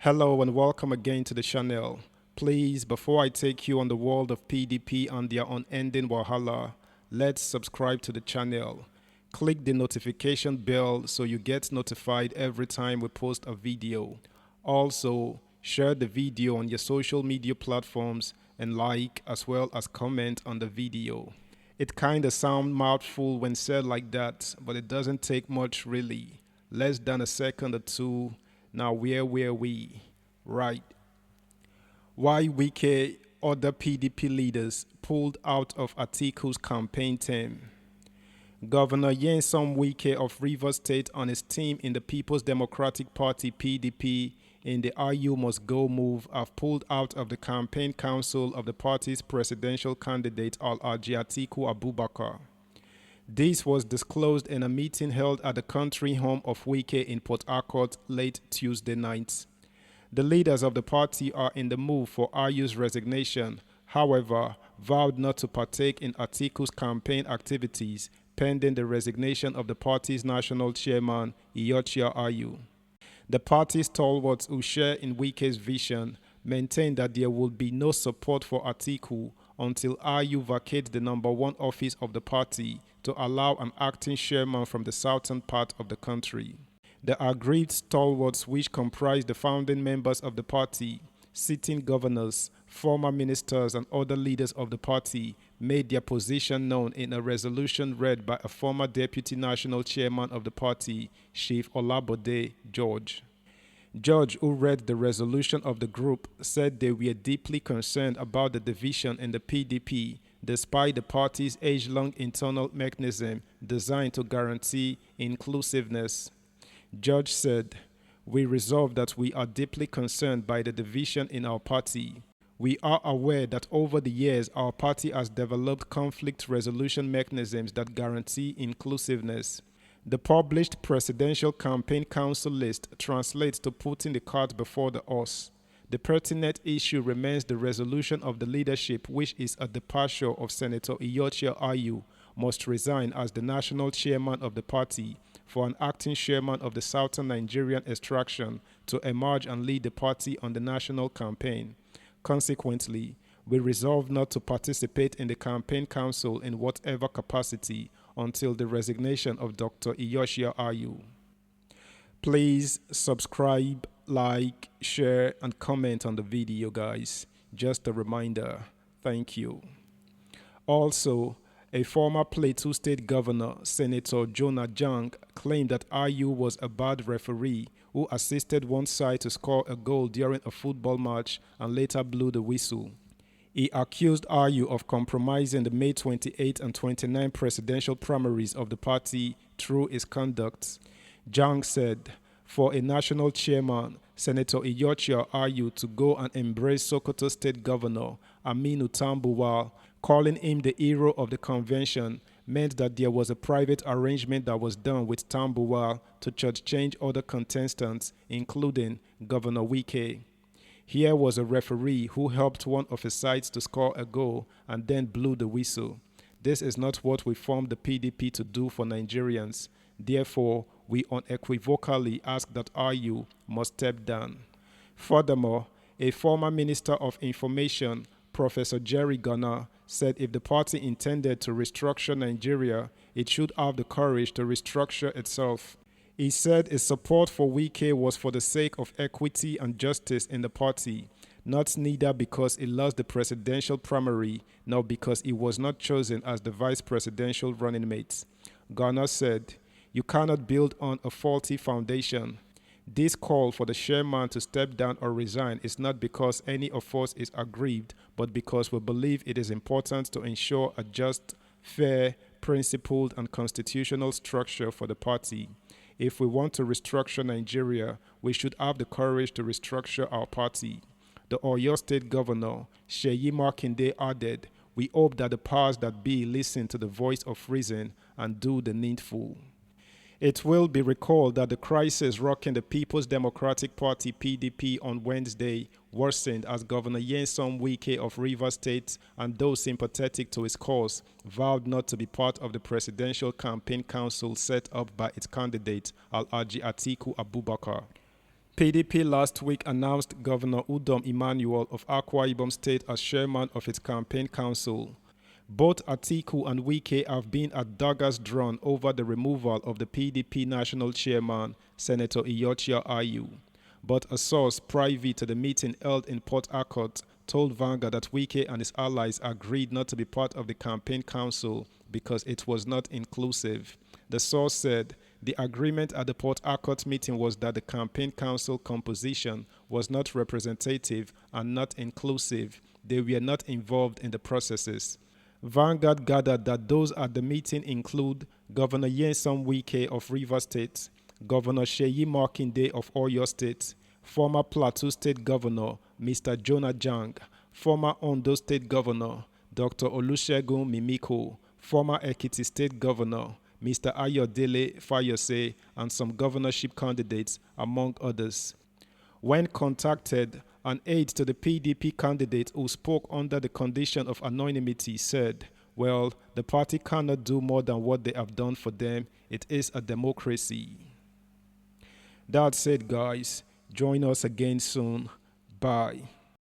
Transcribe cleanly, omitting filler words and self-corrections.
Hello and welcome again to the channel. Please, before I take you on the world of PDP and their unending wahala, let's subscribe to the channel. Click the notification bell so you get notified every time we post a video. Also, share the video on your social media platforms and like as well as comment on the video. It kinda sounds mouthful when said like that, but it doesn't take much really. Less than a second or two. Now where were we? Right. Why Wike other PDP leaders pulled out of Atiku's campaign team. Governor Nyesom Wike of Rivers State and his team in the People's Democratic Party PDP in the "IU Must Go" move have pulled out of the campaign council of the party's presidential candidate Alhaji Atiku Abubakar. This was disclosed in a meeting held at the country home of Wike in Port Harcourt late Tuesday night. The leaders of the party are in the move for IU's resignation, however, vowed not to partake in Atiku's campaign activities pending the resignation of the party's national chairman, Iyorchia Ayu. The party stalwarts who share in Wike's vision maintain that there will be no support for Atiku until Ayu vacates the number one office of the party to allow an acting chairman from the southern part of the country. The aggrieved stalwarts, which comprise the founding members of the party, sitting governors, former ministers and other leaders of the party, made their position known in a resolution read by a former deputy national chairman of the party, Chief Olabode George. George, who read the resolution of the group, said they were deeply concerned about the division in the PDP despite the party's age-long internal mechanism designed to guarantee inclusiveness. George said, "We resolve that we are deeply concerned by the division in our party. We are aware that over the years our party has developed conflict resolution mechanisms that guarantee inclusiveness. The published Presidential Campaign Council list translates to putting the cart before the horse. The pertinent issue remains the resolution of the leadership, which is a departure of Senator Iyorchia Ayu, must resign as the national chairman of the party for an acting chairman of the Southern Nigerian extraction to emerge and lead the party on the national campaign. Consequently, we resolve not to participate in the campaign council in whatever capacity until the resignation of Dr. Iyorchia Ayu." Please subscribe, like, share, and comment on the video, guys. Just a reminder. Thank you. Also, a former Plateau State Governor, Senator Jonah Jang, claimed that Ayu was a bad referee who assisted one side to score a goal during a football match and later blew the whistle. He accused Ayu of compromising the May 28 and 29 presidential primaries of the party through his conduct. Jang said, for a national chairman, Senator Iyorchia Ayu, to go and embrace Sokoto State Governor Aminu Tambuwal, calling him the hero of the convention, meant that there was a private arrangement that was done with Tambuwal to change other contestants, including Governor Wike. Here was a referee who helped one of his sides to score a goal and then blew the whistle. This is not what we formed the PDP to do for Nigerians. Therefore, we unequivocally ask that Ayu must step down. Furthermore, a former Minister of Information, Professor Jerry Gunnar, said if the party intended to restructure Nigeria, it should have the courage to restructure itself. He said his support for Wike was for the sake of equity and justice in the party, not neither because he lost the presidential primary, nor because he was not chosen as the vice presidential running mate. Ghana said, "You cannot build on a faulty foundation. This call for the chairman to step down or resign is not because any of us is aggrieved, but because we believe it is important to ensure a just, fair, principled, and constitutional structure for the party. If we want to restructure Nigeria, we should have the courage to restructure our party." The Oyo State Governor, Seyi Makinde, added, "We hope that the powers that be listen to the voice of reason and do the needful." It will be recalled that the crisis rocking the People's Democratic Party PDP on Wednesday worsened as Governor Nyesom Wike of Rivers State and those sympathetic to his cause vowed not to be part of the presidential campaign council set up by its candidate Alhaji Atiku Abubakar. PDP last week announced Governor Udom Emmanuel of Akwa Ibom State as chairman of its campaign council. Both Atiku and Wike have been at daggers drawn over the removal of the PDP national chairman, Senator Iyorchia Ayu. But a source privy to the meeting held in Port Harcourt told Vanguard that Wike and his allies agreed not to be part of the campaign council because it was not inclusive. The source said the agreement at the Port Harcourt meeting was that the campaign council composition was not representative and not inclusive. They were not involved in the processes. Vanguard gathered that those at the meeting include Governor Nyesom Wike of Rivers State, Governor Seyi Makinde of Oyo State, former Plateau State Governor Mr. Jonah Jang, former Ondo State Governor Dr. Olusegun Mimiko, former Ekiti State Governor Mr. Ayodele Fayose, and some governorship candidates, among others. When contacted, an aide to the PDP candidate who spoke under the condition of anonymity said, well, the party cannot do more than what they have done for them. It is a democracy. That said, guys, join us again soon. Bye.